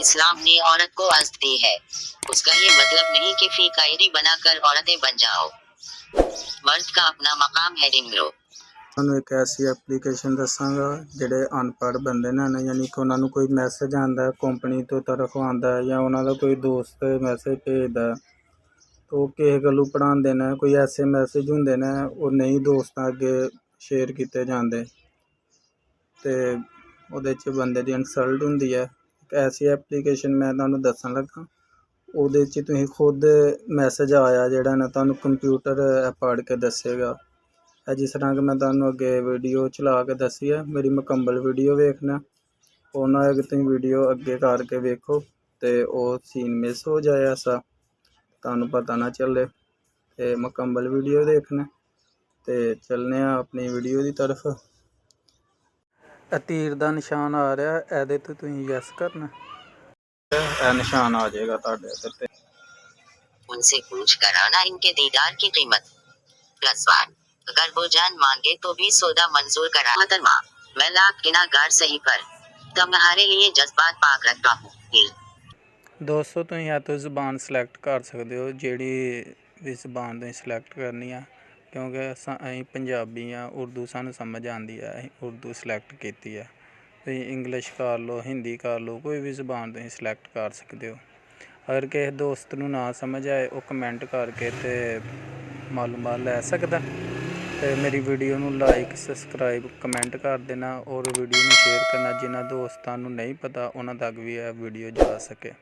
इस्लाम ने औरत को अज़्त दी है, उसका ये मतलब नहीं कि फी कायदी बनाकर औरतें बन जाओ। मर्द का अपना मकाम है निम्रो। ਤੁਹਾਨੂੰ ਇੱਕ ਐਸੀ ਐਪਲੀਕੇਸ਼ਨ ਦੱਸਾਂਗਾ ਜਿਹੜੇ ਅਨਪੜ੍ਹ ਬੰਦੇ ਨੇ ਨਾ, ਯਾਨੀ ਕਿ ਉਹਨਾਂ ਨੂੰ ਕੋਈ ਮੈਸੇਜ ਆਉਂਦਾ ਕੰਪਨੀ ਤੋਂ ਤਰਫੋਂ ਆਉਂਦਾ ਜਾਂ ਉਹਨਾਂ ਦਾ ਕੋਈ ਦੋਸਤ ਮੈਸੇਜ ਭੇਜਦਾ, ਉਹ ਕਿਸੇ ਗੱਲੋਂ ਪੜ੍ਹਾਉਂਦੇ ਨੇ, ਕੋਈ ਐਸੇ ਮੈਸੇਜ ਹੁੰਦੇ ਨੇ ਉਹ ਨਹੀਂ ਦੋਸਤਾਂ ਅੱਗੇ ਸ਼ੇਅਰ ਕੀਤੇ ਜਾਂਦੇ ਅਤੇ ਉਹਦੇ 'ਚ ਬੰਦੇ ਦੀ ਇਨਸਲਟ ਹੁੰਦੀ ਹੈ। ਇੱਕ ਐਸੀ ਐਪਲੀਕੇਸ਼ਨ ਮੈਂ ਤੁਹਾਨੂੰ ਦੱਸਣ ਲੱਗਾ, ਉਹਦੇ 'ਚ ਤੁਸੀਂ ਖੁਦ ਮੈਸੇਜ ਆਇਆ ਜਿਹੜਾ ਨਾ ਤੁਹਾਨੂੰ ਕੰਪਿਊਟਰ ਪੜ੍ਹ ਕੇ ਦੱਸੇਗਾ। ਜਿਸ ਤਰ੍ਹਾਂ ਕਿ ਮੈਂ ਤੁਹਾਨੂੰ ਅੱਗੇ ਵੀਡੀਓ ਚਲਾ ਕੇ ਦੱਸੀ ਹੈ, ਮੇਰੀ ਮੁਕੰਮਲ ਵੀਡੀਓ ਵੇਖਣਾ, ਉਹਨਾਂ ਇੱਕ ਤੁਸੀਂ ਵੀਡੀਓ ਅੱਗੇ ਕਰਕੇ ਵੇਖੋ ਅਤੇ ਉਹ ਸੀਨ ਮਿਸ ਹੋ ਜਾਏ ਐਸਾ ਤੁਹਾਨੂੰ ਪਤਾ ਨਾ ਚੱਲੇ, ਅਤੇ ਮੁਕੰਮਲ ਵੀਡੀਓ ਦੇਖਣਾ ਅਤੇ ਚੱਲਦੇ ਹਾਂ ਆਪਣੀ ਵੀਡੀਓ ਦੀ ਤਰਫ। ਤੀਰ ਦਾ ਨਿਸ਼ਾਨ ਆ ਰਿਹਾ, ਇਹਦੇ ਤੇ ਤੁਸੀਂ ਯੈਸ ਕਰਨਾ, ਇਹ ਨਿਸ਼ਾਨ ਆ ਜਾਏਗਾ ਤੁਹਾਡੇ ਉੱਤੇ। उनसे पूछ कर आना इनके दीदार की कीमत। +1 अगर वो जान मांगे तो भी सौदा मंजूर करा। मोहतरमा, मैं लाख गिनाहगार सही पर तुम्हारे लिए जज्बात पाक रखता हूँ। ਦੋਸਤੋ ਤੁਸੀਂ ਇਹ ਤੋਂ ਜ਼ਬਾਨ ਸਿਲੈਕਟ ਕਰ ਸਕਦੇ ਹੋ, ਜਿਹੜੀ ਵੀ ਜ਼ਬਾਨ ਤੁਸੀਂ ਸਿਲੈਕਟ ਕਰਨੀ ਆ, ਕਿਉਂਕਿ ਅਸੀਂ ਪੰਜਾਬੀ ਆ, ਉਰਦੂ ਸਾਨੂੰ ਸਮਝ ਆਉਂਦੀ ਆ, ਅਸੀਂ ਉਰਦੂ ਸਿਲੈਕਟ ਕੀਤੀ ਆ। ਤੁਸੀਂ ਇੰਗਲਿਸ਼ ਕਰ ਲਓ, ਹਿੰਦੀ ਕਰ ਲਓ, ਕੋਈ ਵੀ ਜ਼ਬਾਨ ਤੁਸੀਂ ਸਿਲੈਕਟ ਕਰ ਸਕਦੇ ਹੋ। ਅਗਰ ਕਿਸੇ ਦੋਸਤ ਨੂੰ ਨਾ ਸਮਝ ਆਏ ਉਹ ਕਮੈਂਟ ਕਰਕੇ ਤੇ ਮਾਲੂਮਾਤ ਲੈ ਸਕਦਾ, ਅਤੇ ਮੇਰੀ ਵੀਡੀਓ ਨੂੰ ਲਾਈਕ ਸਬਸਕ੍ਰਾਈਬ ਕਮੈਂਟ ਕਰ ਦੇਣਾ ਔਰ ਵੀਡੀਓ ਨੂੰ ਸ਼ੇਅਰ ਕਰਨਾ, ਜਿਨ੍ਹਾਂ ਦੋਸਤਾਂ ਨੂੰ ਨਹੀਂ ਪਤਾ ਉਹਨਾਂ ਤੱਕ ਵੀ ਇਹ ਵੀਡੀਓ ਜਾ ਸਕੇ।